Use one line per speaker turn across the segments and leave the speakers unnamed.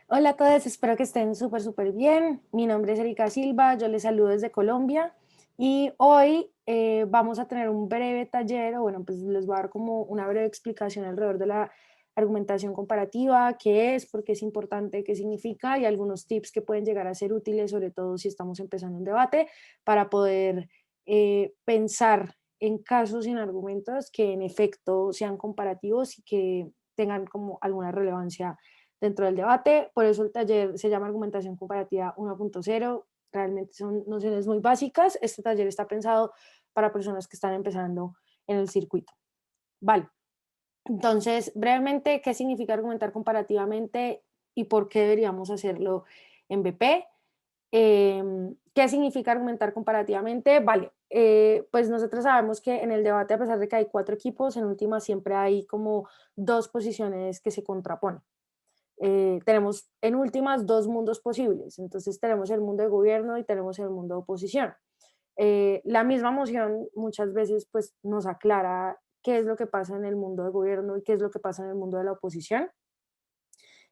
Hola a todos, espero que estén súper bien. Mi nombre es Erika Silva, yo les saludo desde Colombia y hoy vamos a tener un breve taller, o bueno, pues les voy a dar como una breve explicación alrededor de la argumentación comparativa, qué es, por qué es importante, qué significa y algunos tips que pueden llegar a ser útiles, sobre todo si estamos empezando un debate, para poder pensar en casos y en argumentos que en efecto sean comparativos y que tengan como alguna relevancia dentro del debate. Por eso el taller se llama Argumentación Comparativa 1.0. Realmente son nociones muy básicas. Este taller está pensado para personas que están empezando en el circuito. Vale. Entonces, brevemente, ¿qué significa argumentar comparativamente y por qué deberíamos hacerlo en BP? ¿Qué significa argumentar comparativamente? Vale, pues nosotros sabemos que en el debate, a pesar de que hay cuatro equipos, en última siempre hay como dos posiciones que se contraponen. Tenemos en últimas dos mundos posibles. Entonces tenemos el mundo de gobierno y tenemos el mundo de oposición. La misma moción muchas veces pues nos aclara qué es lo que pasa en el mundo de gobierno y qué es lo que pasa en el mundo de la oposición.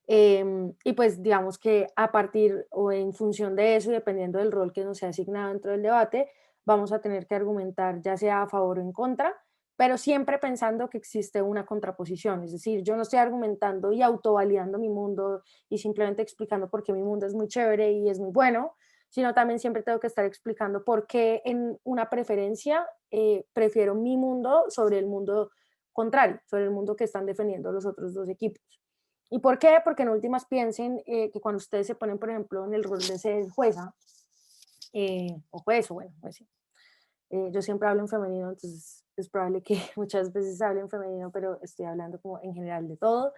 Y pues digamos que a partir o en función de eso y dependiendo del rol que nos sea asignado dentro del debate, vamos a tener que argumentar ya sea a favor o en contra, pero siempre pensando que existe una contraposición. Es decir, yo no estoy argumentando y autovalidando mi mundo y simplemente explicando por qué mi mundo es muy chévere y es muy bueno, sino también siempre tengo que estar explicando por qué en una preferencia prefiero mi mundo sobre el mundo contrario, sobre el mundo que están defendiendo los otros dos equipos. ¿Y por qué? Porque en últimas piensen que cuando ustedes se ponen, por ejemplo, en el rol de ser jueza o juez, o bueno, pues sí, yo siempre hablo en femenino, entonces es probable que muchas veces hable en femenino, pero estoy hablando como en general de todo.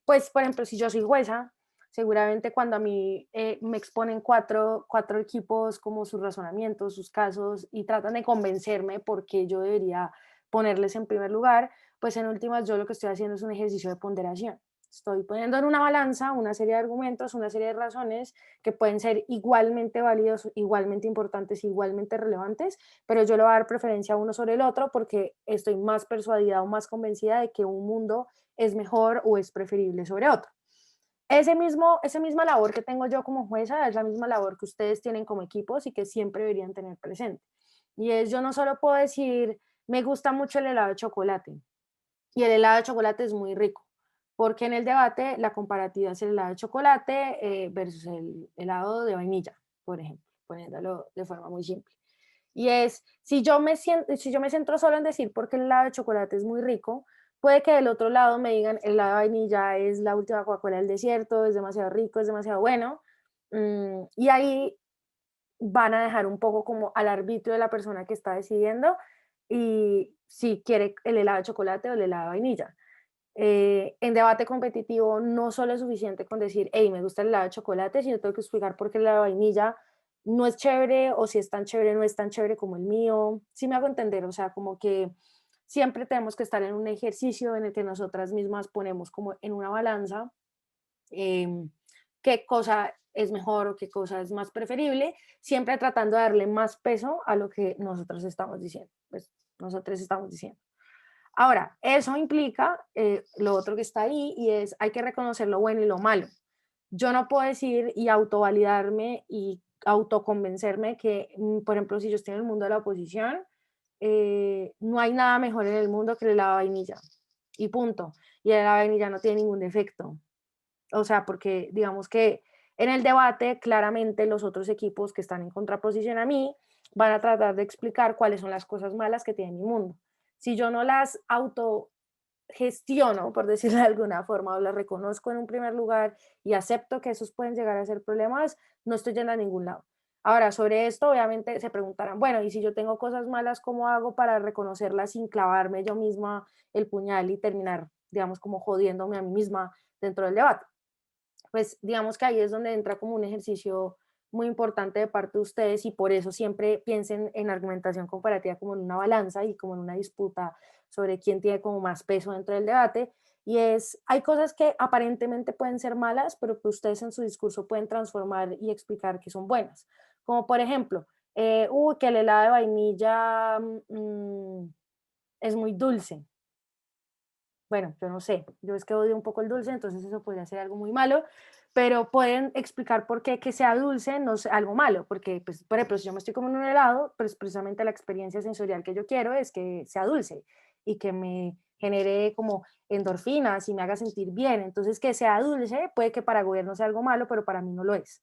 Pues, por ejemplo, si yo soy jueza, seguramente cuando a mí me exponen cuatro equipos como sus razonamientos, sus casos, y tratan de convencerme porque yo debería ponerles en primer lugar, pues en últimas yo lo que estoy haciendo es un ejercicio de ponderación. Estoy poniendo en una balanza una serie de argumentos, una serie de razones que pueden ser igualmente válidos, igualmente importantes, igualmente relevantes, pero yo le voy a dar preferencia a uno sobre el otro porque estoy más persuadida o más convencida de que un mundo es mejor o es preferible sobre otro. Esa misma labor que tengo yo como jueza es la misma labor que ustedes tienen como equipos y que siempre deberían tener presente. Y es, yo no solo puedo decir, me gusta mucho el helado de chocolate y el helado de chocolate es muy rico, porque en el debate la comparativa es el helado de chocolate versus el helado de vainilla, por ejemplo, poniéndolo de forma muy simple. Y es, si yo me centro solo en decir porque el helado de chocolate es muy rico, puede que del otro lado me digan el helado de vainilla es la última Coca-Cola del desierto, es demasiado rico, es demasiado bueno. Y ahí van a dejar un poco como al arbitrio de la persona que está decidiendo y si quiere el helado de chocolate o el helado de vainilla. En debate competitivo no solo es suficiente con decir, hey, me gusta el helado de chocolate, sino tengo que explicar por qué el helado de vainilla no es chévere o si es tan chévere, no es tan chévere como el mío. Sí me hago entender, o sea, como que siempre tenemos que estar en un ejercicio en el que nosotras mismas ponemos como en una balanza eh, qué cosa es mejor o qué cosa es más preferible, siempre tratando de darle más peso a lo que nosotros estamos diciendo, pues nosotros estamos diciendo. Ahora, eso implica lo otro que está ahí y es, hay que reconocer lo bueno y lo malo. Yo no puedo decir y autovalidarme y autoconvencerme que, por ejemplo, si yo estoy en el mundo de la oposición, no hay nada mejor en el mundo que la vainilla. Y punto. Y la vainilla no tiene ningún defecto. O sea, porque digamos que en el debate, claramente los otros equipos que están en contraposición a mí van a tratar de explicar cuáles son las cosas malas que tiene mi mundo. Si yo no las autogestiono, por decirlo de alguna forma, o las reconozco en un primer lugar y acepto que esos pueden llegar a ser problemas, no estoy yendo a ningún lado. Ahora, sobre esto, obviamente se preguntarán, bueno, y si yo tengo cosas malas, ¿cómo hago para reconocerlas sin clavarme yo misma el puñal y terminar, digamos, como jodiéndome a mí misma dentro del debate? Pues digamos que ahí es donde entra como un ejercicio muy importante de parte de ustedes y por eso siempre piensen en argumentación comparativa como en una balanza y como en una disputa sobre quién tiene como más peso dentro del debate. Y es, hay cosas que aparentemente pueden ser malas, pero que ustedes en su discurso pueden transformar y explicar que son buenas. Como por ejemplo, que el helado de vainilla es muy dulce. bueno, yo no sé, yo es que odio un poco el dulce, entonces eso podría ser algo muy malo, pero pueden explicar por qué que sea dulce no es algo malo, porque, pues, por ejemplo, si yo me estoy comiendo un helado, pues precisamente la experiencia sensorial que yo quiero es que sea dulce y que me genere como endorfinas y me haga sentir bien. Entonces, que sea dulce puede que para el gobierno sea algo malo, pero para mí no lo es.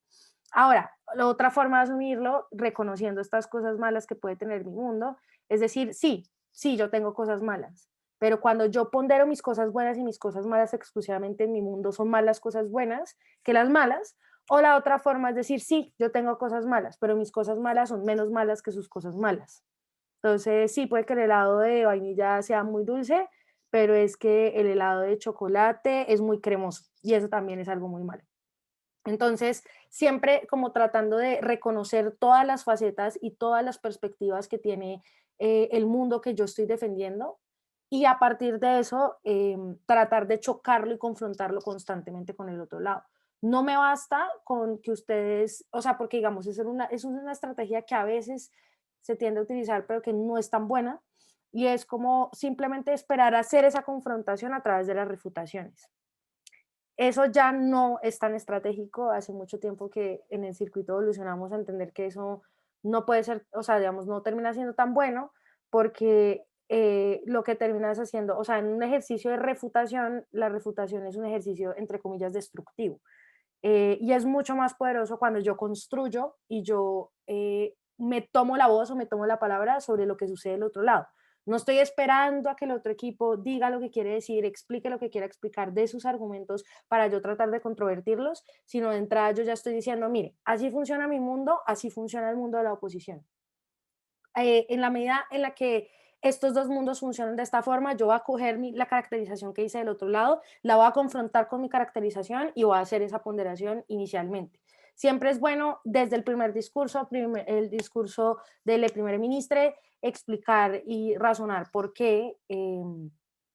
Ahora, la otra forma de asumirlo, reconociendo estas cosas malas que puede tener mi mundo, es decir, sí, sí, yo tengo cosas malas, pero cuando yo pondero mis cosas buenas y mis cosas malas exclusivamente en mi mundo, son más las cosas buenas que las malas. O la otra forma es decir, sí, yo tengo cosas malas, pero mis cosas malas son menos malas que sus cosas malas. Entonces, sí, puede que el helado de vainilla sea muy dulce, pero es que el helado de chocolate es muy cremoso y eso también es algo muy malo. Entonces, siempre como tratando de reconocer todas las facetas y todas las perspectivas que tiene el mundo que yo estoy defendiendo y a partir de eso tratar de chocarlo y confrontarlo constantemente con el otro lado. No me basta con que ustedes, o sea, porque digamos, es una estrategia que a veces se tiende a utilizar, pero que no es tan buena, y es como simplemente esperar a hacer esa confrontación a través de las refutaciones. Eso ya no es tan estratégico. Hace mucho tiempo que en el circuito evolucionamos a entender que eso no puede ser, o sea, digamos, no termina siendo tan bueno porque lo que terminas haciendo, o sea, en un ejercicio de refutación, la refutación es un ejercicio, entre comillas, destructivo. Y es mucho más poderoso cuando yo construyo y yo me tomo la voz o me tomo la palabra sobre lo que sucede del otro lado. No estoy esperando a que el otro equipo diga lo que quiere decir, explique lo que quiera explicar de sus argumentos para yo tratar de controvertirlos, sino de entrada yo ya estoy diciendo, mire, así funciona mi mundo, así funciona el mundo de la oposición. En la medida en la que estos dos mundos funcionan de esta forma, yo voy a coger la caracterización que hice del otro lado, la voy a confrontar con mi caracterización y voy a hacer esa ponderación inicialmente. Siempre es bueno desde el primer discurso, el discurso del primer ministro, explicar y razonar por qué,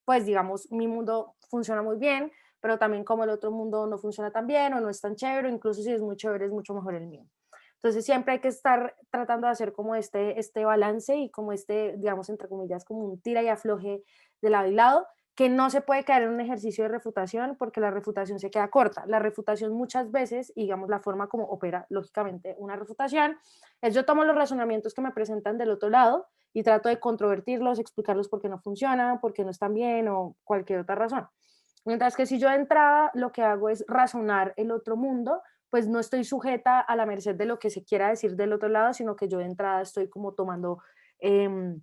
pues digamos, mi mundo funciona muy bien, pero también como el otro mundo no funciona tan bien o no es tan chévere, incluso si es muy chévere, es mucho mejor el mío. Entonces siempre hay que estar tratando de hacer como este balance y como digamos, entre comillas, como un tira y afloje de lado y lado, que no se puede caer en un ejercicio de refutación porque la refutación se queda corta. La refutación muchas veces, y digamos la forma como opera lógicamente una refutación, es yo tomo los razonamientos que me presentan del otro lado y trato de controvertirlos, explicarlos por qué no funcionan, por qué no están bien o cualquier otra razón. Mientras que si yo de entrada lo que hago es razonar el otro mundo, pues no estoy sujeta a la merced de lo que se quiera decir del otro lado, sino que yo de entrada estoy como em,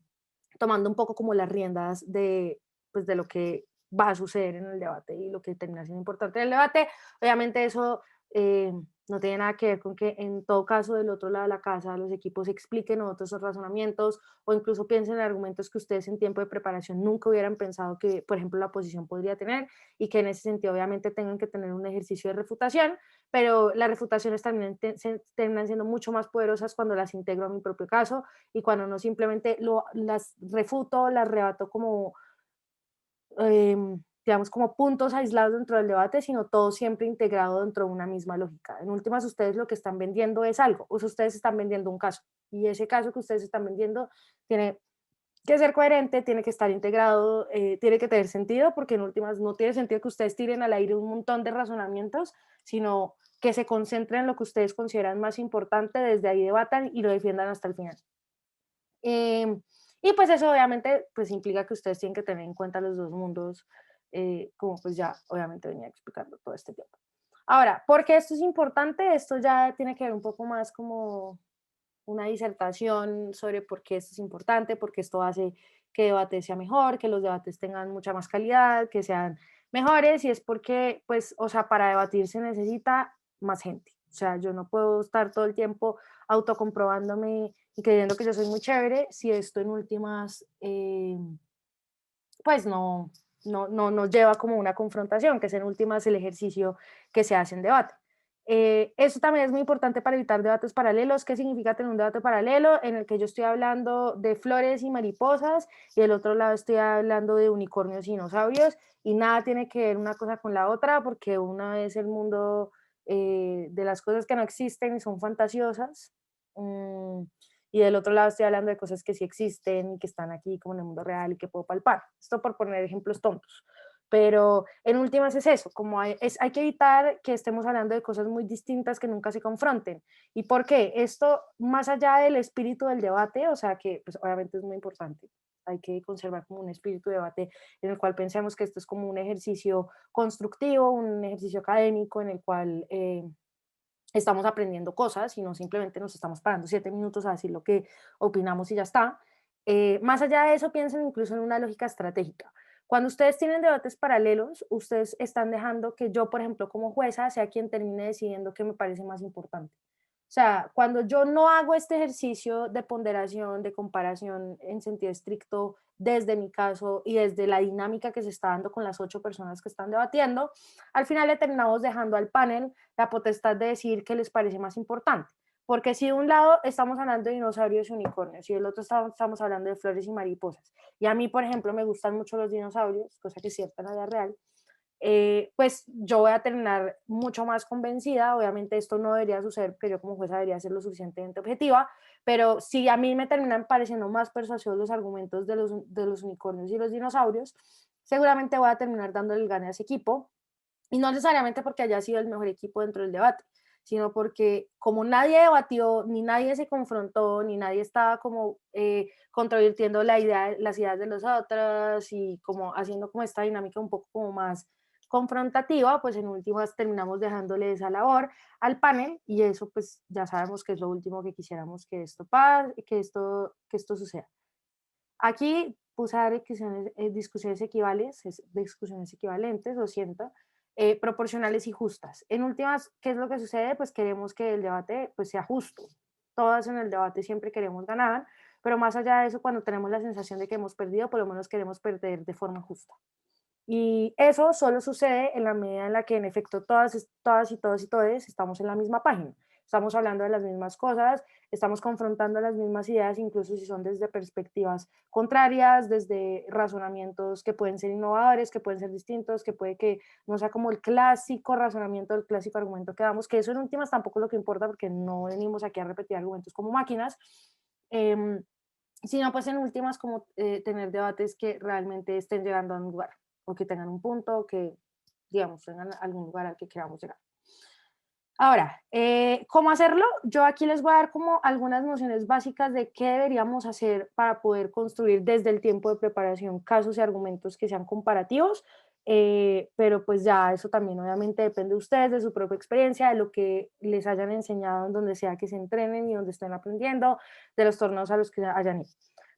tomando un poco como las riendas de, pues, de lo que va a suceder en el debate y lo que termina siendo importante en el debate. Obviamente eso no tiene nada que ver con que en todo caso del otro lado de la casa los equipos expliquen otros razonamientos o incluso piensen en argumentos que ustedes en tiempo de preparación nunca hubieran pensado que, por ejemplo, la oposición podría tener y que en ese sentido obviamente tengan que tener un ejercicio de refutación, pero las refutaciones también terminan siendo mucho más poderosas cuando las integro a mi propio caso y cuando no simplemente las refuto, las rebato como, digamos, como puntos aislados dentro del debate, sino todo siempre integrado dentro de una misma lógica. En últimas, ustedes lo que están vendiendo es algo, o sea, ustedes están vendiendo un caso, y ese caso que ustedes están vendiendo tiene que ser coherente, tiene que estar integrado, tiene que tener sentido, porque en últimas no tiene sentido que ustedes tiren al aire un montón de razonamientos, sino que se concentren en lo que ustedes consideran más importante, desde ahí debatan y lo defiendan hasta el final. Em, y pues eso obviamente pues implica que ustedes tienen que tener en cuenta los dos mundos, como pues ya obviamente venía explicando todo este tiempo. Ahora, ¿por qué esto es importante? Esto ya tiene que ver un poco más como una disertación sobre por qué esto es importante, porque esto hace que el debate sea mejor, que los debates tengan mucha más calidad, que sean mejores, y es porque, pues, o sea, para debatir se necesita más gente. O sea, yo no puedo estar todo el tiempo autocomprobándome y creyendo que yo soy muy chévere si esto en últimas, pues no nos lleva como una confrontación, que es en últimas el ejercicio que se hace en debate. Eso también es muy importante para evitar debates paralelos. ¿Qué significa tener un debate paralelo en el que yo estoy hablando de flores y mariposas y del otro lado estoy hablando de unicornios y dinosaurios y nada tiene que ver una cosa con la otra porque una es el mundo de las cosas que no existen y son fantasiosas, mm, y del otro lado estoy hablando de cosas que sí existen y que están aquí como en el mundo real y que puedo palpar. Esto por poner ejemplos tontos. Pero en últimas es eso, como hay que evitar que estemos hablando de cosas muy distintas que nunca se confronten. ¿Y por qué? Esto, más allá del espíritu del debate, o sea que pues, obviamente es muy importante, hay que conservar como un espíritu de debate en el cual pensemos que esto es como un ejercicio constructivo, un ejercicio académico en el cual estamos aprendiendo cosas y no simplemente nos estamos parando 7 minutos a decir lo que opinamos y ya está. Más allá de eso, piensen incluso en una lógica estratégica. Cuando ustedes tienen debates paralelos, ustedes están dejando que yo, por ejemplo, como jueza, sea quien termine decidiendo qué me parece más importante. O sea, cuando yo no hago este ejercicio de ponderación, de comparación en sentido estricto desde mi caso y desde la dinámica que se está dando con las 8 personas que están debatiendo, al final le terminamos dejando al panel la potestad de decir qué les parece más importante. Porque si de un lado estamos hablando de dinosaurios y unicornios y del otro estamos hablando de flores y mariposas, y a mí, por ejemplo, me gustan mucho los dinosaurios, cosa que es cierta en la vida real, pues yo voy a terminar mucho más convencida. Obviamente esto no debería suceder porque yo como jueza debería ser lo suficientemente objetiva, pero si a mí me terminan pareciendo más persuasivos los argumentos de los unicornios y los dinosaurios, seguramente voy a terminar dándole el gane a ese equipo, y no necesariamente porque haya sido el mejor equipo dentro del debate, sino porque como nadie debatió, ni nadie se confrontó, ni nadie estaba como controvirtiendo las ideas de los otros y como haciendo como esta dinámica un poco como más confrontativa, pues en últimas terminamos dejándole esa labor al panel y eso pues ya sabemos que es lo último que quisiéramos que esto pase, que esto suceda. Aquí puse a dar discusiones equivalentes, lo siento, proporcionales y justas. En últimas, ¿qué es lo que sucede? Pues queremos que el debate pues, sea justo. Todas en el debate siempre queremos ganar, pero más allá de eso, cuando tenemos la sensación de que hemos perdido, por lo menos queremos perder de forma justa. Y eso solo sucede en la medida en la que en efecto todas y todos y todes estamos en la misma página. Estamos hablando de las mismas cosas, estamos confrontando las mismas ideas, incluso si son desde perspectivas contrarias, desde razonamientos que pueden ser innovadores, que pueden ser distintos, que puede que no sea como el clásico razonamiento, el clásico argumento que damos, que eso en últimas tampoco es lo que importa porque no venimos aquí a repetir argumentos como máquinas, eh, sino pues en últimas como tener debates que realmente estén llegando a un lugar o que tengan un punto, o que digamos tengan algún lugar al que queramos llegar. Ahora, ¿cómo hacerlo? Yo aquí les voy a dar como algunas nociones básicas de qué deberíamos hacer para poder construir desde el tiempo de preparación casos y argumentos que sean comparativos, pero pues ya eso también obviamente depende de ustedes, de su propia experiencia, de lo que les hayan enseñado en donde sea que se entrenen y donde estén aprendiendo, de los torneos a los que hayan ido.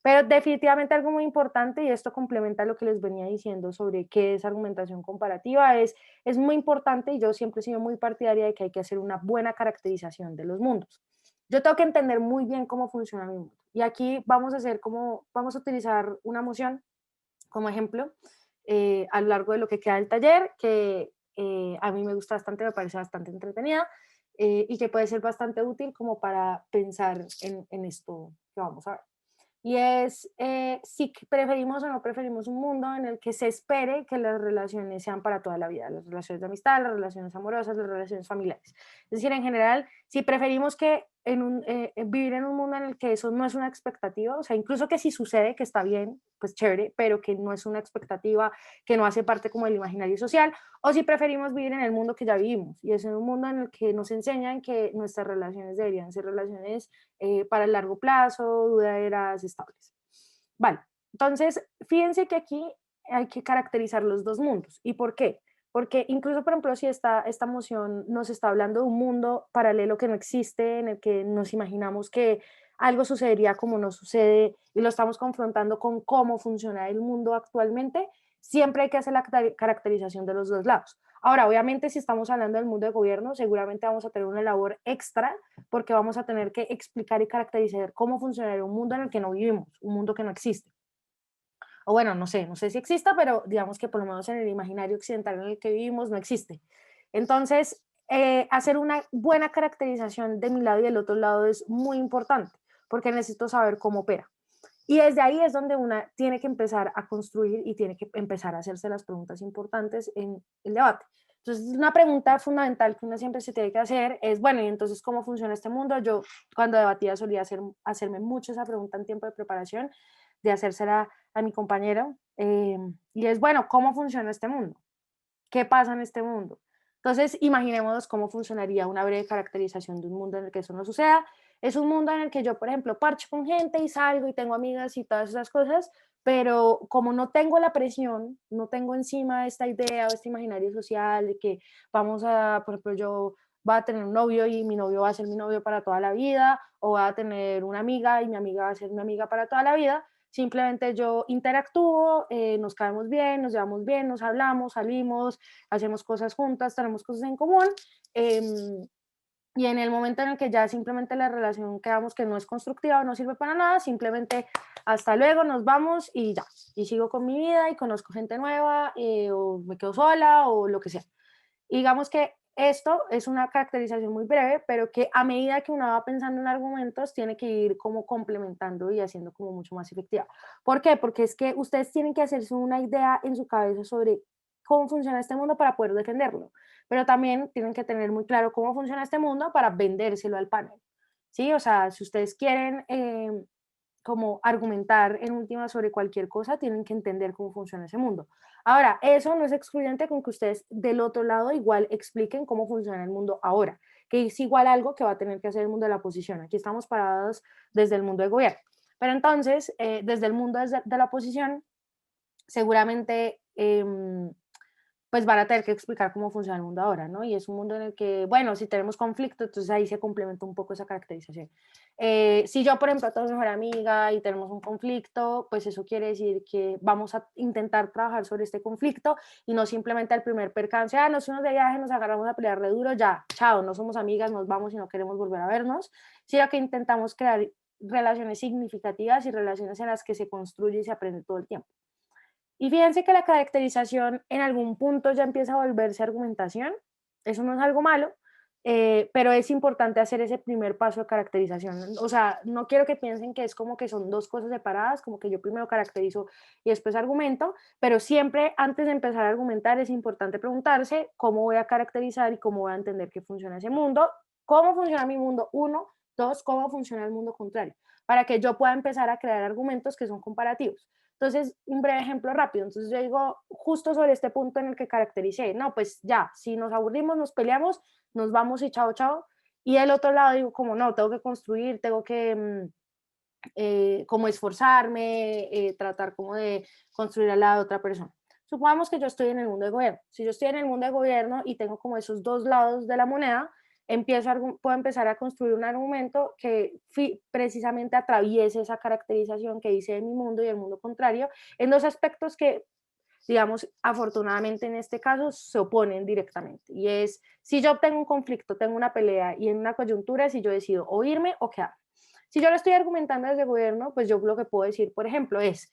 Pero definitivamente algo muy importante, y esto complementa lo que les venía diciendo sobre qué es argumentación comparativa, es muy importante y yo siempre he sido muy partidaria de que hay que hacer una buena caracterización de los mundos. Yo tengo que entender muy bien cómo funciona mi mundo. Y aquí vamos a utilizar una moción como ejemplo a lo largo de lo que queda del taller, que a mí me gusta bastante, me parece bastante entretenida y que puede ser bastante útil como para pensar en esto que vamos a ver. Y es si preferimos o no preferimos un mundo en el que se espere que las relaciones sean para toda la vida, las relaciones de amistad, las relaciones amorosas, las relaciones familiares. Es decir, en general, si preferimos que vivir en un mundo en el que eso no es una expectativa, o sea, incluso que si sucede, que está bien, pues chévere, pero que no es una expectativa, que no hace parte como del imaginario social, o si preferimos vivir en el mundo que ya vivimos, y es en un mundo en el que nos enseñan que nuestras relaciones deberían ser relaciones para el largo plazo, duraderas, estables. Vale, entonces fíjense que aquí hay que caracterizar los dos mundos. ¿Y por qué? Porque incluso, por ejemplo, si esta moción nos está hablando de un mundo paralelo que no existe, en el que nos imaginamos que algo sucedería como no sucede y lo estamos confrontando con cómo funciona el mundo actualmente, siempre hay que hacer la caracterización de los dos lados. Ahora, obviamente, si estamos hablando del mundo de gobierno, seguramente vamos a tener una labor extra porque vamos a tener que explicar y caracterizar cómo funcionaría un mundo en el que no vivimos, un mundo que no existe. O bueno, no sé si exista, pero digamos que por lo menos en el imaginario occidental en el que vivimos no existe. Entonces, hacer una buena caracterización de mi lado y del otro lado es muy importante, porque necesito saber cómo opera. Y desde ahí es donde una tiene que empezar a construir y tiene que empezar a hacerse las preguntas importantes en el debate. Entonces, una pregunta fundamental que uno siempre se tiene que hacer es, bueno, ¿y entonces cómo funciona este mundo? Yo cuando debatía solía hacerme mucho esa pregunta en tiempo de preparación, de hacérsela a mi compañero, y es, bueno, ¿cómo funciona este mundo? ¿Qué pasa en este mundo? Entonces, imaginemos cómo funcionaría una breve caracterización de un mundo en el que eso no suceda. Es un mundo en el que yo, por ejemplo, parcho con gente y salgo y tengo amigas y todas esas cosas, pero como no tengo la presión, no tengo encima esta idea o este imaginario social de que vamos a, por ejemplo, yo voy a tener un novio y mi novio va a ser mi novio para toda la vida, o voy a tener una amiga y mi amiga va a ser mi amiga para toda la vida. Simplemente yo interactúo, nos caemos bien, nos llevamos bien, nos hablamos, salimos, hacemos cosas juntas, tenemos cosas en común. em, y en el momento en el que ya simplemente la relación quedamos que no es constructiva o no sirve para nada, simplemente hasta luego, nos vamos y ya. Y sigo con mi vida y conozco gente nueva, o me quedo sola o lo que sea. Y digamos que esto es una caracterización muy breve, pero que a medida que uno va pensando en argumentos, tiene que ir como complementando y haciendo como mucho más efectiva. ¿Por qué? Porque es que ustedes tienen que hacerse una idea en su cabeza sobre cómo funciona este mundo para poder defenderlo, pero también tienen que tener muy claro cómo funciona este mundo para vendérselo al panel. ¿Sí? O sea, si ustedes quieren como argumentar en última sobre cualquier cosa, tienen que entender cómo funciona ese mundo. Ahora, eso no es excluyente con que ustedes del otro lado igual expliquen cómo funciona el mundo ahora, que es igual algo que va a tener que hacer el mundo de la oposición. Aquí estamos parados desde el mundo del gobierno. Pero entonces, desde el mundo de la oposición, seguramente pues van a tener que explicar cómo funciona el mundo ahora, ¿no? Y es un mundo en el que, bueno, si tenemos conflicto, entonces ahí se complementa un poco esa caracterización. Si yo, por ejemplo, tengo mi mejor amiga y tenemos un conflicto, pues eso quiere decir que vamos a intentar trabajar sobre este conflicto y no simplemente al primer percance, nos fuimos de viaje, nos agarramos a pelear re duro, ya, chao, no somos amigas, nos vamos y no queremos volver a vernos, sino que intentamos crear relaciones significativas y relaciones en las que se construye y se aprende todo el tiempo. Y fíjense que la caracterización en algún punto ya empieza a volverse argumentación. Eso no es algo malo, pero es importante hacer ese primer paso de caracterización. O sea, no quiero que piensen que es como que son dos cosas separadas, como que yo primero caracterizo y después argumento, pero siempre antes de empezar a argumentar es importante preguntarse cómo voy a caracterizar y cómo voy a entender que funciona ese mundo, cómo funciona mi mundo, uno, dos, cómo funciona el mundo contrario, para que yo pueda empezar a crear argumentos que son comparativos. Entonces, un breve ejemplo rápido. Entonces, yo digo, justo sobre este punto en el que caractericé, no, pues ya, si nos aburrimos, nos peleamos, nos vamos y chao, chao. Y del otro lado digo, como no, tengo que construir, tengo que como esforzarme, tratar como de construir al lado de otra persona. Supongamos que yo estoy en el mundo de gobierno. Si yo estoy en el mundo de gobierno y tengo como esos dos lados de la moneda, puedo empezar a construir un argumento que precisamente atraviese esa caracterización que hice de mi mundo y el mundo contrario en dos aspectos que, digamos, afortunadamente en este caso se oponen directamente. Y es, si yo tengo un conflicto, tengo una pelea y en una coyuntura, si yo decido o irme o quedarme. Si yo lo estoy argumentando desde gobierno, pues yo lo que puedo decir, por ejemplo, es,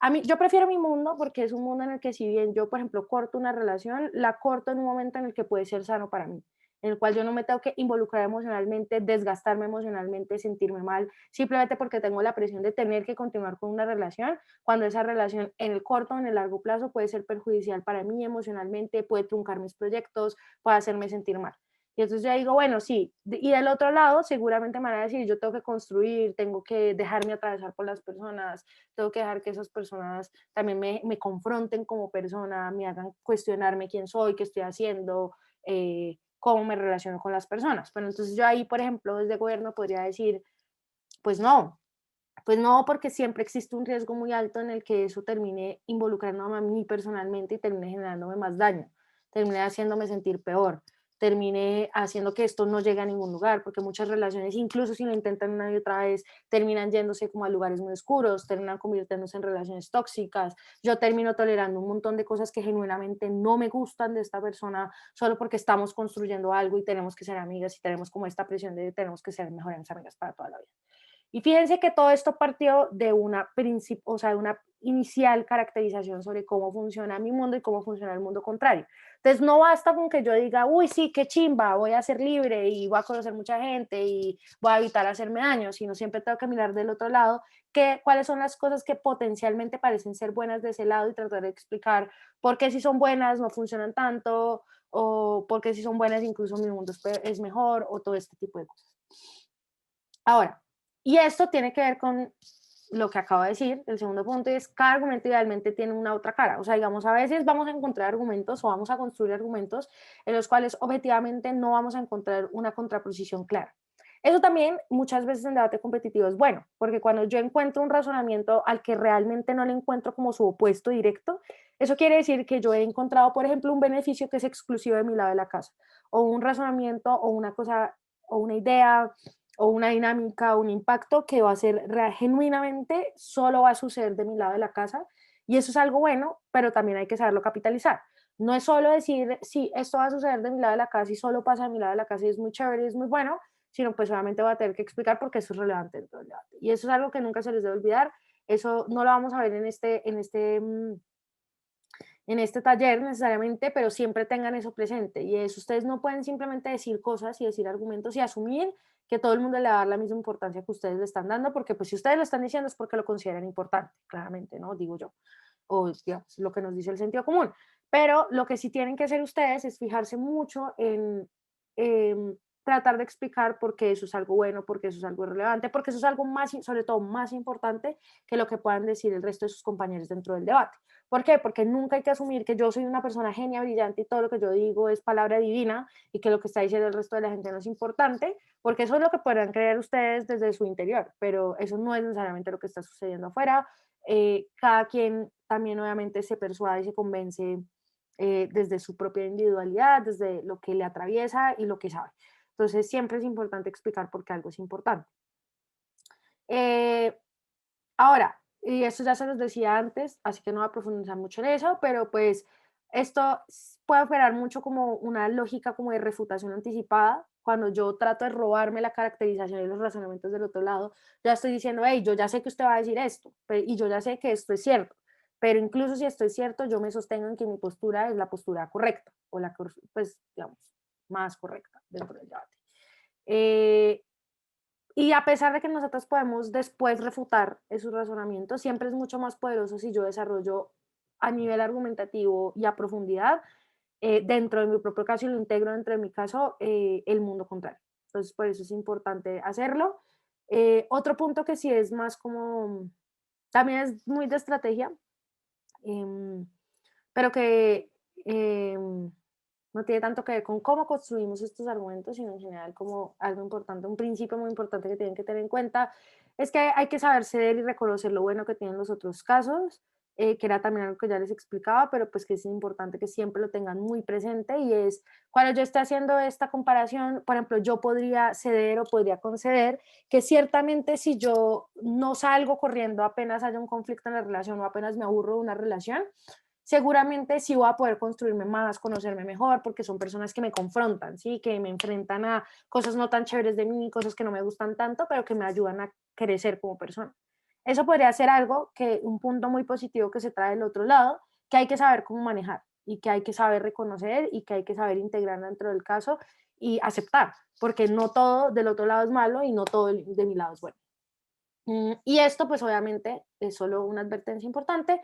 a mí, yo prefiero mi mundo porque es un mundo en el que si bien yo, por ejemplo, corto una relación, la corto en un momento en el que puede ser sano para mí, en el cual yo no me tengo que involucrar emocionalmente, desgastarme emocionalmente, sentirme mal, simplemente porque tengo la presión de tener que continuar con una relación, cuando esa relación en el corto o en el largo plazo puede ser perjudicial para mí emocionalmente, puede truncar mis proyectos, puede hacerme sentir mal. Y entonces yo digo, bueno, sí, y del otro lado seguramente me van a decir, yo tengo que construir, tengo que dejarme atravesar por las personas, tengo que dejar que esas personas también me confronten como persona, me hagan cuestionarme quién soy, qué estoy haciendo, cómo me relaciono con las personas. Pero entonces yo ahí, por ejemplo, desde gobierno podría decir, pues no, porque siempre existe un riesgo muy alto en el que eso termine involucrándome a mí personalmente y termine generándome más daño, termine haciéndome sentir peor, termine haciendo que esto no llegue a ningún lugar, porque muchas relaciones, incluso si lo intentan una y otra vez, terminan yéndose como a lugares muy oscuros, terminan convirtiéndose en relaciones tóxicas. Yo termino tolerando un montón de cosas que genuinamente no me gustan de esta persona solo porque estamos construyendo algo y tenemos que ser amigas y tenemos como esta presión de tenemos que ser mejores amigas para toda la vida. Y fíjense que todo esto partió de o sea, de una inicial caracterización sobre cómo funciona mi mundo y cómo funciona el mundo contrario. Entonces no basta con que yo diga, uy, sí, qué chimba, voy a ser libre y voy a conocer mucha gente y voy a evitar hacerme daño, sino siempre tengo que mirar del otro lado cuáles son las cosas que potencialmente parecen ser buenas de ese lado y tratar de explicar por qué si son buenas no funcionan tanto o por qué si son buenas incluso mi mundo es mejor o todo este tipo de cosas. Ahora, y esto tiene que ver con lo que acabo de decir, el segundo punto es cada argumento idealmente tiene una otra cara. O sea, digamos, a veces vamos a encontrar argumentos o vamos a construir argumentos en los cuales objetivamente no vamos a encontrar una contraposición clara. Eso también muchas veces en debate competitivo es bueno, porque cuando yo encuentro un razonamiento al que realmente no le encuentro como su opuesto directo, eso quiere decir que yo he encontrado, por ejemplo, un beneficio que es exclusivo de mi lado de la casa, o un razonamiento o una cosa o una idea o una dinámica o un impacto que va a ser genuinamente solo va a suceder de mi lado de la casa y eso es algo bueno, pero también hay que saberlo capitalizar. No es solo decir, sí, esto va a suceder de mi lado de la casa y solo pasa de mi lado de la casa y es muy chévere y es muy bueno, sino pues obviamente voy a tener que explicar por qué eso es relevante dentro del debate. Y eso es algo que nunca se les debe olvidar. Eso no lo vamos a ver en este taller necesariamente, pero siempre tengan eso presente. Y es, ustedes no pueden simplemente decir cosas y decir argumentos y asumir que todo el mundo le va a dar la misma importancia que ustedes le están dando, porque pues si ustedes lo están diciendo es porque lo consideran importante, claramente, ¿no? Digo yo. O digamos, lo que nos dice el sentido común. Pero lo que sí tienen que hacer ustedes es fijarse mucho en tratar de explicar por qué eso es algo bueno, por qué eso es algo relevante, porque eso es algo más, sobre todo más importante que lo que puedan decir el resto de sus compañeros dentro del debate. ¿Por qué? Porque nunca hay que asumir que yo soy una persona genia, brillante y todo lo que yo digo es palabra divina y que lo que está diciendo el resto de la gente no es importante, porque eso es lo que podrán creer ustedes desde su interior, pero eso no es necesariamente lo que está sucediendo afuera. Cada quien también obviamente se persuade y se convence desde su propia individualidad, desde lo que le atraviesa y lo que sabe. Entonces siempre es importante explicar por qué algo es importante. Eh, Ahora, y esto ya se los decía antes, así que no voy a profundizar mucho en eso, pero pues esto puede operar mucho como una lógica como de refutación anticipada. Cuando yo trato de robarme la caracterización y los razonamientos del otro lado, ya estoy diciendo, hey, yo ya sé que usted va a decir esto, y yo ya sé que esto es cierto, pero incluso si esto es cierto, yo me sostengo en que mi postura es la postura correcta, o la, pues, digamos, más correcta dentro del debate. Eh, y a pesar de que nosotros podemos después refutar esos razonamientos, siempre es mucho más poderoso si yo desarrollo a nivel argumentativo y a profundidad dentro de mi propio caso y lo integro dentro de mi caso el mundo contrario. Entonces, por eso es importante hacerlo. Otro punto que sí es más como, también es muy de estrategia, em, pero que no tiene tanto que ver con cómo construimos estos argumentos, sino en general como algo importante, un principio muy importante que tienen que tener en cuenta es que hay que saber ceder y reconocer lo bueno que tienen los otros casos, que era también algo que ya les explicaba, pero pues que es importante que siempre lo tengan muy presente y es cuando yo esté haciendo esta comparación, por ejemplo, yo podría ceder o podría conceder que ciertamente si yo no salgo corriendo apenas haya un conflicto en la relación o apenas me aburro de una relación, seguramente sí voy a poder construirme más, conocerme mejor, porque son personas que me confrontan, ¿sí? Que me enfrentan a cosas no tan chéveres de mí, cosas que no me gustan tanto, pero que me ayudan a crecer como persona. Eso podría ser algo que, un punto muy positivo que se trae del otro lado, que hay que saber cómo manejar y que hay que saber reconocer y que hay que saber integrar dentro del caso y aceptar, porque no todo del otro lado es malo y no todo de mi lado es bueno. Y esto, pues obviamente, es solo una advertencia importante,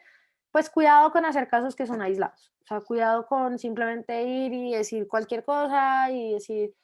pues cuidado con hacer casos que son aislados, o sea, cuidado con simplemente ir y decir cualquier cosa y decir,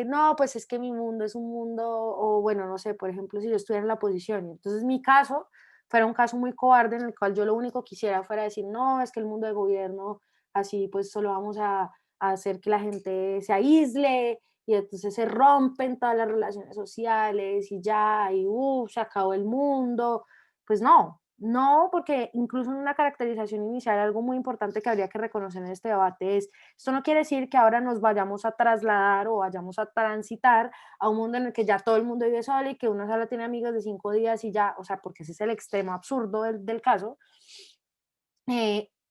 no, pues es que mi mundo es un mundo, o bueno, no sé, por ejemplo, si yo estuviera en la posición, y entonces mi caso fuera un caso muy cobarde en el cual yo lo único que quisiera fuera decir, no, es que el mundo de gobierno, así pues solo vamos a hacer que la gente se aísle y entonces se rompen todas las relaciones sociales y ya, y se acabó el mundo. Pues no, no, porque incluso en una caracterización inicial, algo muy importante que habría que reconocer en este debate es, esto no quiere decir que ahora nos vayamos a trasladar o vayamos a transitar a un mundo en el que ya todo el mundo vive solo y que uno solo tiene amigos de 5 días y ya, o sea, porque ese es el extremo absurdo del caso,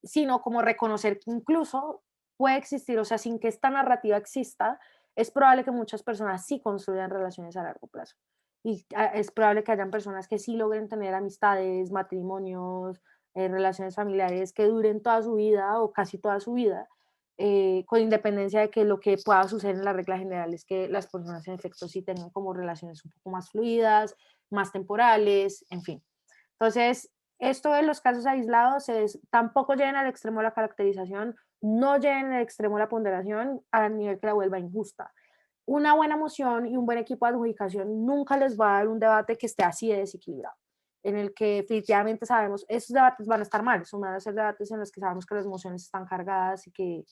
sino como reconocer que incluso puede existir, o sea, sin que esta narrativa exista, es probable que muchas personas sí construyan relaciones a largo plazo. Y es probable que hayan personas que sí logren tener amistades, matrimonios, relaciones familiares que duren toda su vida o casi toda su vida, con independencia de que lo que pueda suceder en la regla general es que las personas en efecto sí tengan como relaciones un poco más fluidas, más temporales, en fin. Entonces, esto de los casos aislados es, tampoco lleven al extremo la caracterización, no lleven al extremo la ponderación a nivel que la vuelva injusta. Una buena moción y un buen equipo de adjudicación nunca les va a dar un debate que esté así de desequilibrado. en el que definitivamente sabemos, esos debates van a estar mal, son van a ser debates en los que sabemos que las emociones están cargadas y que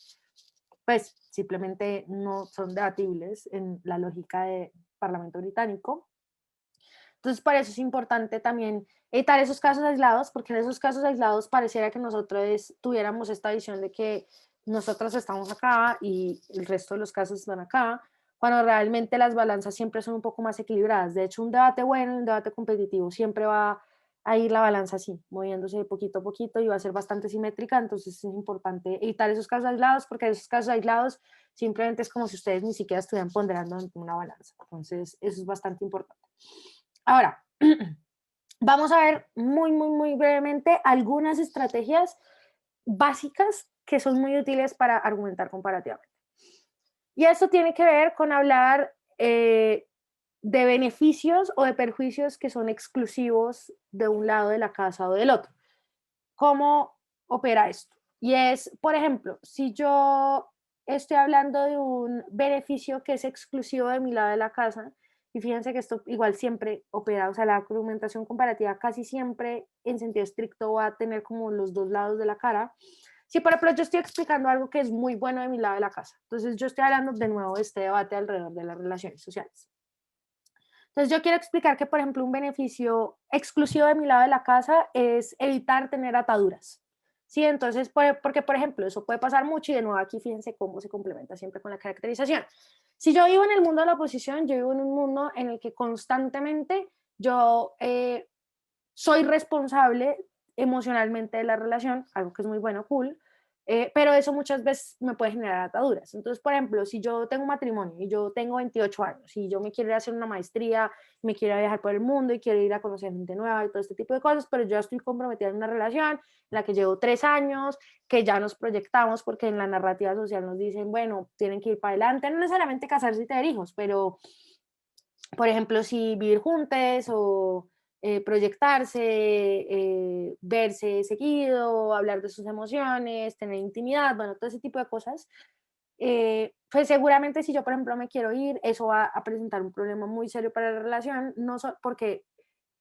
pues simplemente no son debatibles en la lógica del Parlamento británico. Entonces, para eso es importante también evitar esos casos aislados, porque en esos casos aislados pareciera que nosotros tuviéramos esta visión de que nosotros estamos acá y el resto de los casos están acá, cuando realmente las balanzas siempre son un poco más equilibradas. De hecho, un debate bueno, un debate competitivo, siempre va a ir la balanza así, moviéndose de poquito a poquito y va a ser bastante simétrica, entonces es importante evitar esos casos aislados, porque esos casos aislados simplemente es como si ustedes ni siquiera estuvieran ponderando en una balanza. Entonces, eso es bastante importante. Ahora, vamos a ver muy, muy, muy brevemente algunas estrategias básicas que son muy útiles para argumentar comparativamente. Y esto tiene que ver con hablar de beneficios o de perjuicios que son exclusivos de un lado de la casa o del otro. ¿Cómo opera esto? Y es, por ejemplo, si yo estoy hablando de un beneficio que es exclusivo de mi lado de la casa, y fíjense que esto igual siempre opera, o sea, la argumentación comparativa casi siempre en sentido estricto va a tener como los dos lados de la cara. Si, por ejemplo, yo estoy explicando algo que es muy bueno de mi lado de la casa, entonces yo estoy hablando de nuevo de este debate alrededor de las relaciones sociales. Entonces, yo quiero explicar que, por ejemplo, un beneficio exclusivo de mi lado de la casa es evitar tener ataduras. Sí, entonces, porque, por ejemplo, eso puede pasar mucho y de nuevo aquí fíjense cómo se complementa siempre con la caracterización. Si yo vivo en el mundo de la oposición, yo vivo en un mundo en el que constantemente yo soy responsable emocionalmente de la relación, algo que es muy bueno, cool, pero eso muchas veces me puede generar ataduras. Entonces, por ejemplo, si yo tengo un matrimonio y yo tengo 28 años y yo me quiero ir a hacer una maestría, me quiero viajar por el mundo y quiero ir a conocer gente nueva y todo este tipo de cosas, pero yo ya estoy comprometida en una relación en la que llevo 3 años, que ya nos proyectamos porque en la narrativa social nos dicen, bueno, tienen que ir para adelante, no necesariamente casarse y tener hijos, pero, por ejemplo, si vivir juntos o proyectarse, verse seguido, hablar de sus emociones, tener intimidad, bueno, todo ese tipo de cosas, pues seguramente si yo, por ejemplo, me quiero ir, eso va a presentar un problema muy serio para la relación, no porque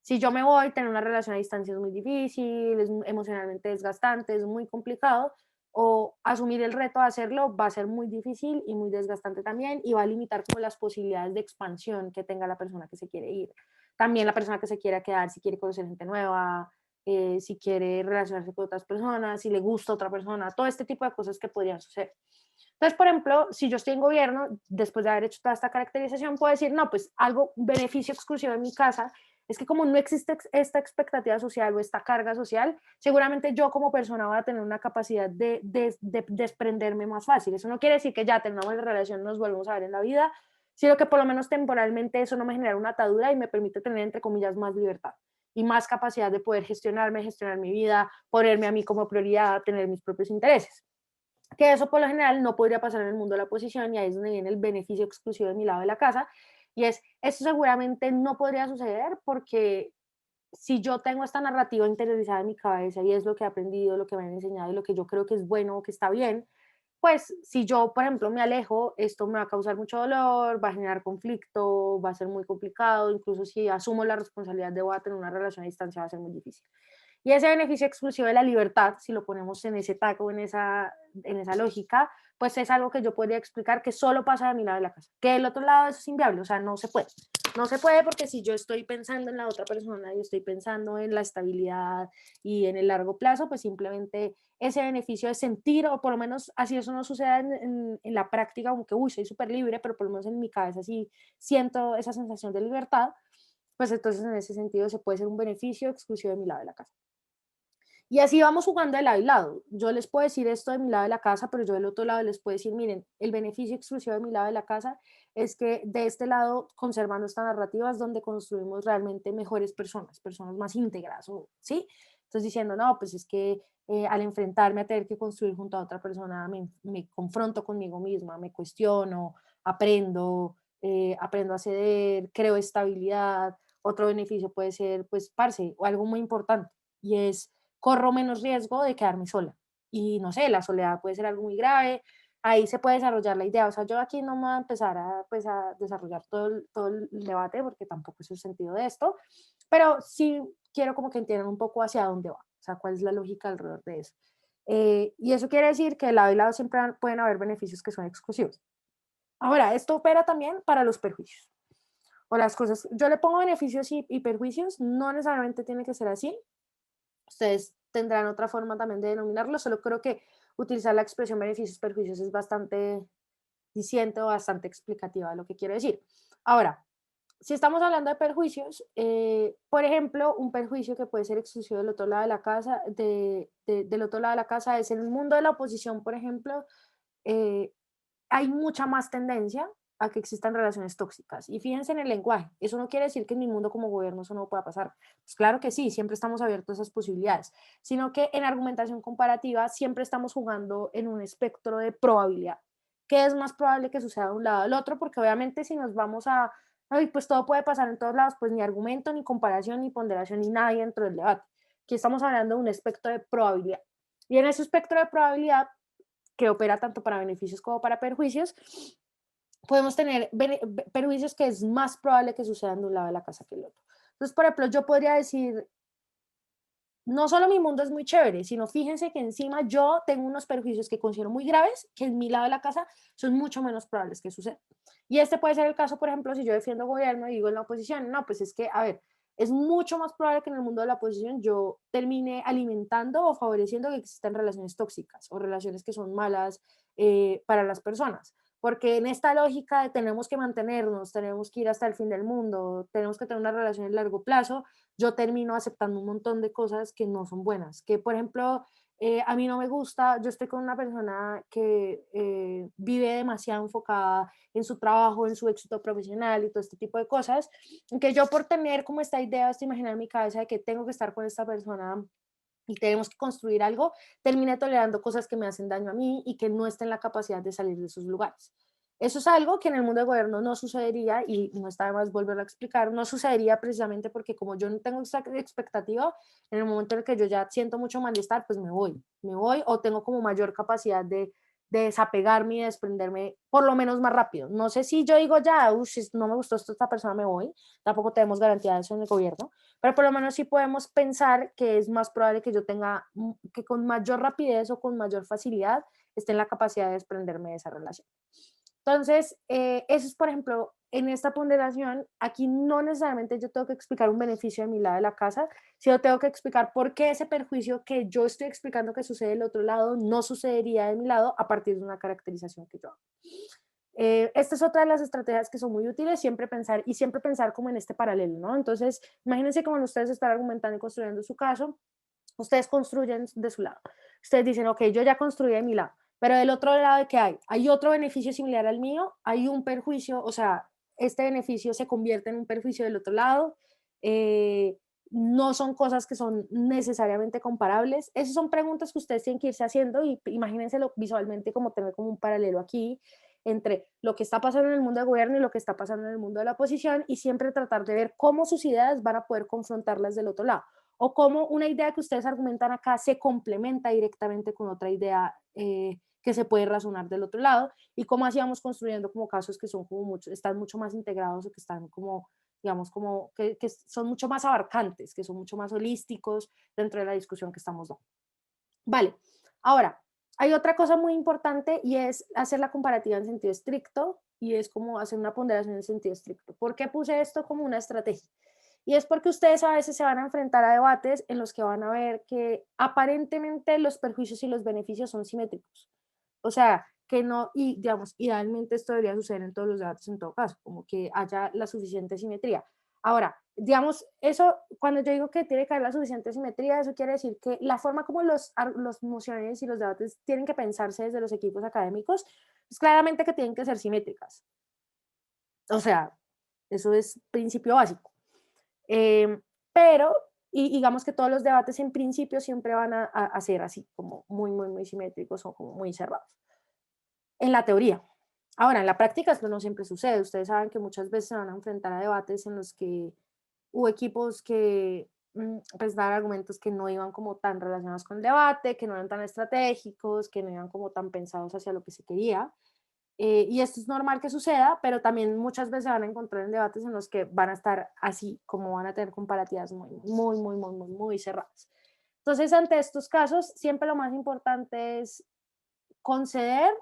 si yo me voy, tener una relación a distancia es muy difícil, es emocionalmente desgastante, es muy complicado, o asumir el reto de hacerlo va a ser muy difícil y muy desgastante también y va a limitar como las posibilidades de expansión que tenga la persona que se quiere ir. También la persona que se quiera quedar, si quiere conocer gente nueva, si quiere relacionarse con otras personas, si le gusta otra persona, todo este tipo de cosas que podrían suceder. Entonces, por ejemplo, si yo estoy en gobierno, después de haber hecho toda esta caracterización, puedo decir, no, pues algo, beneficio exclusivo de mi casa, es que como no existe esta expectativa social o esta carga social, seguramente yo como persona voy a tener una capacidad de desprenderme más fácil. Eso no quiere decir que ya tengamos la relación, nos volvemos a ver en la vida, sino que por lo menos temporalmente eso no me genera una atadura y me permite tener, entre comillas, más libertad y más capacidad de poder gestionarme, gestionar mi vida, ponerme a mí como prioridad, tener mis propios intereses, que eso por lo general no podría pasar en el mundo de la oposición y ahí es donde viene el beneficio exclusivo de mi lado de la casa y es, esto seguramente no podría suceder porque si yo tengo esta narrativa interiorizada en mi cabeza y es lo que he aprendido, lo que me han enseñado y lo que yo creo que es bueno, que está bien, pues si yo, por ejemplo, me alejo, esto me va a causar mucho dolor, va a generar conflicto, va a ser muy complicado, incluso si asumo la responsabilidad de voy a tener una relación a distancia va a ser muy difícil. Y ese beneficio exclusivo de la libertad, si lo ponemos en ese taco, en esa lógica, pues es algo que yo podría explicar que solo pasa de mi lado de la casa, que del otro lado eso es inviable, o sea, no se puede. No se puede porque si yo estoy pensando en la otra persona y estoy pensando en la estabilidad y en el largo plazo, pues simplemente ese beneficio de sentir, o por lo menos así eso no suceda en la práctica, aunque, uy, soy súper libre, pero por lo menos en mi cabeza sí siento esa sensación de libertad, pues entonces en ese sentido se puede ser un beneficio exclusivo de mi lado de la casa. Y así vamos jugando de lado y lado. Yo les puedo decir esto de mi lado de la casa, pero yo del otro lado les puedo decir, miren, el beneficio exclusivo de mi lado de la casa es que de este lado, conservando esta narrativa, es donde construimos realmente mejores personas, personas más íntegras, ¿sí? Entonces diciendo, no, pues es que al enfrentarme a tener que construir junto a otra persona, me confronto conmigo misma, me cuestiono, aprendo, aprendo a ceder, creo estabilidad. Otro beneficio puede ser, pues, parce, o algo muy importante, y es corro menos riesgo de quedarme sola. Y no sé, la soledad puede ser algo muy grave, ahí se puede desarrollar la idea. O sea, yo aquí no me voy a empezar a, pues, a desarrollar todo el debate porque tampoco es el sentido de esto, pero sí quiero como que entiendan un poco hacia dónde va, o sea, cuál es la lógica alrededor de eso. Y eso quiere decir que de lado y lado siempre pueden haber beneficios que son exclusivos. Ahora, esto opera también para los perjuicios o las cosas. Yo le pongo beneficios y perjuicios, no necesariamente tiene que ser así. Ustedes tendrán otra forma también de denominarlo, solo creo que utilizar la expresión beneficios, perjuicios es bastante diciente o bastante explicativa de lo que quiero decir. Ahora, si estamos hablando de perjuicios, por ejemplo, un perjuicio que puede ser exclusivo del otro lado de la casa, del otro lado de la casa es en el mundo de la oposición, por ejemplo, eh, hay mucha más tendencia a que existan relaciones tóxicas. Y fíjense en el lenguaje, eso no quiere decir que en mi mundo como gobierno eso no pueda pasar. Pues claro que sí, siempre estamos abiertos a esas posibilidades, sino que en argumentación comparativa siempre estamos jugando en un espectro de probabilidad. ¿Qué es más probable que suceda de un lado al otro? Porque obviamente si nos vamos a, ay, pues todo puede pasar en todos lados, pues ni argumento, ni comparación, ni ponderación, ni nada dentro del debate. Aquí estamos hablando de un espectro de probabilidad. Y en ese espectro de probabilidad que opera tanto para beneficios como para perjuicios, podemos tener perjuicios que es más probable que sucedan de un lado de la casa que del otro. Entonces, por ejemplo, yo podría decir, no solo mi mundo es muy chévere, sino fíjense que encima yo tengo unos perjuicios que considero muy graves, que en mi lado de la casa son mucho menos probables que sucedan. Y este puede ser el caso, por ejemplo, si yo defiendo gobierno y digo en la oposición, no, pues es que, a ver, es mucho más probable que en el mundo de la oposición yo termine alimentando o favoreciendo que existan relaciones tóxicas o relaciones que son malas para las personas. Porque en esta lógica de tenemos que mantenernos, tenemos que ir hasta el fin del mundo, tenemos que tener una relación a largo plazo, yo termino aceptando un montón de cosas que no son buenas. Que, por ejemplo, a mí no me gusta, yo estoy con una persona que vive demasiado enfocada en su trabajo, en su éxito profesional y todo este tipo de cosas, que yo por tener como esta idea, esta imagen en mi cabeza de que tengo que estar con esta persona y tenemos que construir algo, termine tolerando cosas que me hacen daño a mí y que no esté en la capacidad de salir de sus lugares. Eso es algo que en el mundo de gobierno no sucedería y no está de más volverlo a explicar, no sucedería precisamente porque como yo no tengo esa expectativa, en el momento en el que yo ya siento mucho malestar, pues me voy o tengo como mayor capacidad de desapegarme y desprenderme por lo menos más rápido. No sé si yo digo ya, no me gustó esto, esta persona me voy, tampoco tenemos garantía de eso en el gobierno, pero por lo menos sí podemos pensar que es más probable que yo tenga, que con mayor rapidez o con mayor facilidad esté en la capacidad de desprenderme de esa relación. Entonces, eso es, por ejemplo, en esta ponderación, aquí no necesariamente yo tengo que explicar un beneficio de mi lado de la casa, sino tengo que explicar por qué ese perjuicio que yo estoy explicando que sucede del otro lado no sucedería de mi lado a partir de una caracterización que yo hago. Esta es otra de las estrategias que son muy útiles, siempre pensar como en este paralelo, ¿no? Entonces, imagínense como ustedes están argumentando y construyendo su caso, ustedes construyen de su lado. Ustedes dicen, ok, yo ya construí de mi lado, pero del otro lado de qué hay? Hay otro beneficio similar al mío, hay un perjuicio, o sea, este beneficio se convierte en un perjuicio del otro lado. eh, no son cosas que son necesariamente comparables. Esas son preguntas que ustedes tienen que irse haciendo y imagínenselo visualmente como tener como un paralelo aquí entre lo que está pasando en el mundo del gobierno y lo que está pasando en el mundo de la oposición y siempre tratar de ver cómo sus ideas van a poder confrontarlas del otro lado o cómo una idea que ustedes argumentan acá se complementa directamente con otra idea que se puede razonar del otro lado y cómo así vamos construyendo como casos que son como mucho, están mucho más integrados o que están como, digamos, como que son mucho más abarcantes, que son mucho más holísticos dentro de la discusión que estamos dando. Vale, ahora, hay otra cosa muy importante y es hacer la comparativa en sentido estricto y es como hacer una ponderación en sentido estricto. ¿Por qué puse esto como una estrategia? Y es porque ustedes a veces se van a enfrentar a debates en los que van a ver que aparentemente los perjuicios y los beneficios son simétricos. O sea, que no, y digamos, idealmente esto debería suceder en todos los debates en todo caso, como que haya la suficiente simetría. Ahora, digamos, eso, cuando yo digo que tiene que haber la suficiente simetría, eso quiere decir que la forma como los mociones y los debates tienen que pensarse desde los equipos académicos, es claramente que tienen que ser simétricas. O sea, eso es principio básico. Pero, y digamos que todos los debates en principio siempre van a ser así, como muy, muy, muy simétricos o como muy cerrados. En la teoría. Ahora, en la práctica esto no siempre sucede. Ustedes saben que muchas veces se van a enfrentar a debates en los que hubo equipos que pues dar argumentos que no iban como tan relacionados con el debate, que no eran tan estratégicos, que no iban como tan pensados hacia lo que se quería. Y esto es normal que suceda, pero también muchas veces se van a encontrar en debates en los que van a estar así, como van a tener comparativas muy cerradas. Entonces, ante estos casos, siempre lo más importante es conceder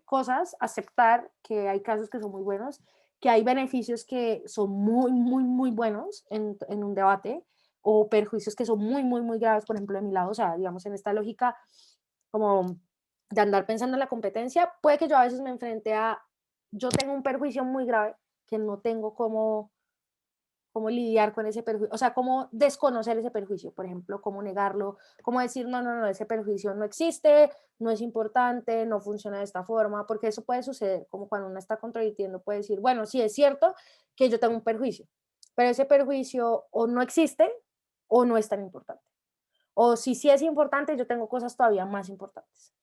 cosas, aceptar que hay casos que son muy buenos, que hay beneficios que son muy buenos en un debate, o perjuicios que son muy graves, por ejemplo, de mi lado, o sea, digamos, en esta lógica como de andar pensando en la competencia, puede que yo a veces me enfrente a, yo tengo un perjuicio muy grave que no tengo cómo lidiar con ese perjuicio, o sea, cómo desconocer ese perjuicio, por ejemplo, cómo negarlo, cómo decir, no, ese perjuicio no existe, no es importante, no funciona de esta forma, porque eso puede suceder, como cuando uno está contradiciendo, puede decir, bueno, sí es cierto que yo tengo un perjuicio, pero ese perjuicio o no existe o no es tan importante. O si sí es importante, yo tengo cosas todavía más importantes.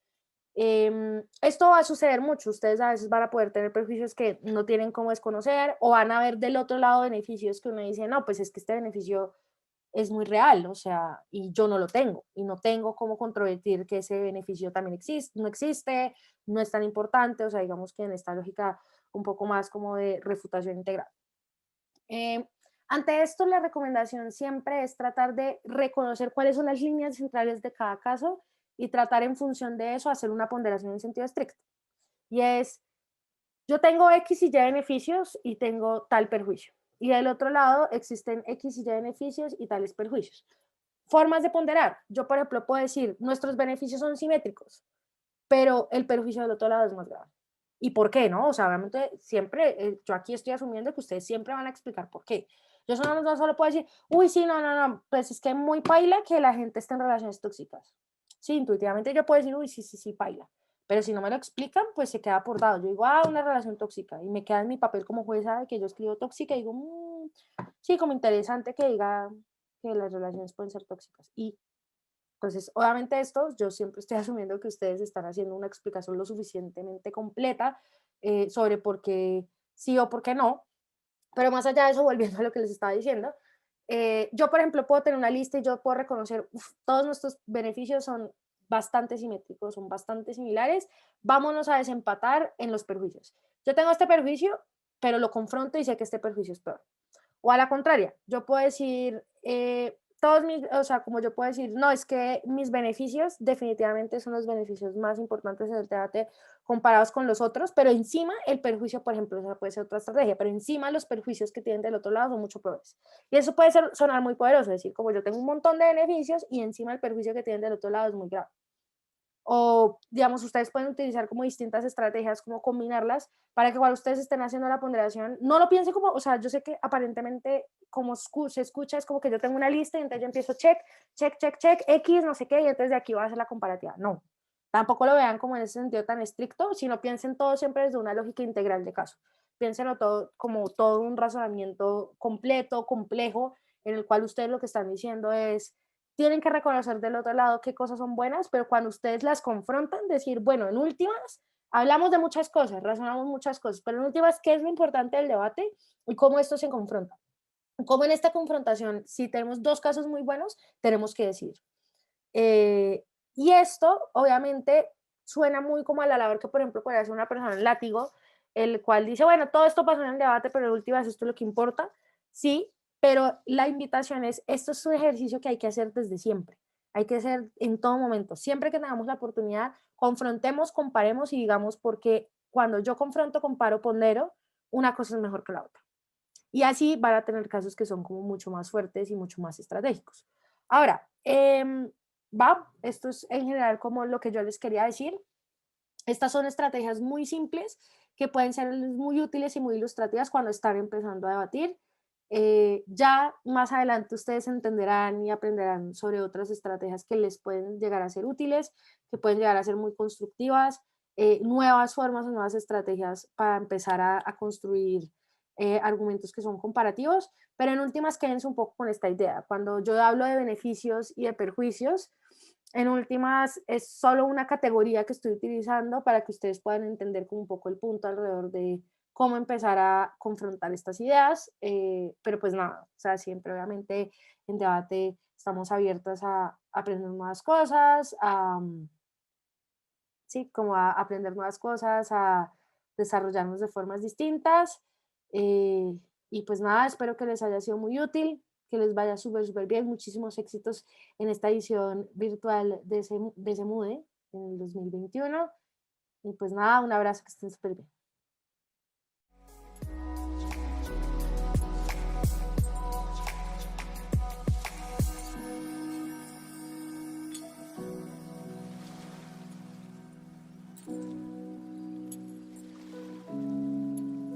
Esto va a suceder mucho. Ustedes a veces van a poder tener prejuicios que no tienen cómo desconocer o van a ver del otro lado beneficios que uno dice, no, pues es que este beneficio es muy real, o sea, y yo no lo tengo y no tengo cómo controvertir que ese beneficio también existe, no es tan importante, o sea, digamos que en esta lógica un poco más como de refutación integral. Eh, Ante esto, la recomendación siempre es tratar de reconocer cuáles son las líneas centrales de cada caso y tratar en función de eso hacer una ponderación en sentido estricto. Y es, yo tengo X y Y beneficios y tengo tal perjuicio. Y del otro lado existen X y Y beneficios y tales perjuicios. Formas de ponderar. Yo, por ejemplo, puedo decir, nuestros beneficios son simétricos, pero el perjuicio del otro lado es más grave. ¿Y por qué, no? O sea, obviamente siempre, yo aquí estoy asumiendo que ustedes siempre van a explicar por qué. Yo no solo puedo decir, uy, sí, no, pues es que es muy paila que la gente esté en relaciones tóxicas. Sí, intuitivamente yo puedo decir, uy, sí, paila. Pero si no me lo explican, pues se queda por dado. Yo digo, una relación tóxica. Y me queda en mi papel como jueza de que yo escribo tóxica y digo, sí, como interesante que diga que las relaciones pueden ser tóxicas. Y entonces, obviamente esto, yo siempre estoy asumiendo que ustedes están haciendo una explicación lo suficientemente completa sobre por qué sí o por qué no, pero más allá de eso, volviendo a lo que les estaba diciendo, yo, por ejemplo, puedo tener una lista y yo puedo reconocer, todos nuestros beneficios son bastante simétricos, son bastante similares, vámonos a desempatar en los perjuicios. Yo tengo este perjuicio, pero lo confronto y sé que este perjuicio es peor. O a la contraria, yo puedo decir, o sea, como yo puedo decir, no, es que mis beneficios definitivamente son los beneficios más importantes del debate comparados con los otros, pero encima el perjuicio, por ejemplo, esa puede ser otra estrategia, pero encima los perjuicios que tienen del otro lado son mucho peores. Y eso puede sonar muy poderoso, es decir, como yo tengo un montón de beneficios y encima el perjuicio que tienen del otro lado es muy grave. O, digamos, ustedes pueden utilizar como distintas estrategias, como combinarlas, para que cuando ustedes estén haciendo la ponderación, no lo piensen como, o sea, yo sé que aparentemente como se escucha, es como que yo tengo una lista y entonces yo empiezo check, X, no sé qué, y entonces de aquí va a hacer la comparativa. No, tampoco lo vean como en ese sentido tan estricto, sino piensen todo siempre desde una lógica integral de caso. Piénsenlo todo como todo un razonamiento completo, complejo, en el cual ustedes lo que están diciendo es, tienen que reconocer del otro lado qué cosas son buenas, pero cuando ustedes las confrontan, decir, bueno, en últimas, hablamos de muchas cosas, razonamos muchas cosas, pero en últimas, ¿qué es lo importante del debate y cómo esto se confronta? Cómo en esta confrontación, si tenemos dos casos muy buenos, tenemos que decidir. Y esto, obviamente, suena muy como a la labor que, por ejemplo, puede hacer una persona en látigo, el cual dice, bueno, todo esto pasó en el debate, pero en últimas esto es lo que importa. Sí, pero la invitación es, esto es un ejercicio que hay que hacer desde siempre. Hay que hacer en todo momento. Siempre que tengamos la oportunidad, confrontemos, comparemos y digamos, porque cuando yo confronto, comparo, pondero, una cosa es mejor que la otra. Y así van a tener casos que son como mucho más fuertes y mucho más estratégicos. Ahora, esto es en general como lo que yo les quería decir. Estas son estrategias muy simples que pueden ser muy útiles y muy ilustrativas cuando están empezando a debatir. Ya más adelante ustedes entenderán y aprenderán sobre otras estrategias que les pueden llegar a ser útiles, que pueden llegar a ser muy constructivas, nuevas formas o nuevas estrategias para empezar a construir argumentos que son comparativos, pero en últimas quédense un poco con esta idea. Cuando yo hablo de beneficios y de perjuicios, en últimas es solo una categoría que estoy utilizando para que ustedes puedan entender como un poco el punto alrededor cómo empezar a confrontar estas ideas, pero pues nada, o sea, siempre obviamente en debate estamos abiertas a aprender nuevas cosas, sí, como a aprender nuevas cosas, a desarrollarnos de formas distintas. eh, y pues nada, espero que les haya sido muy útil, que les vaya súper, súper bien, muchísimos éxitos en esta edición virtual de SEMUDE en el 2021. Y pues nada, un abrazo, que estén súper bien.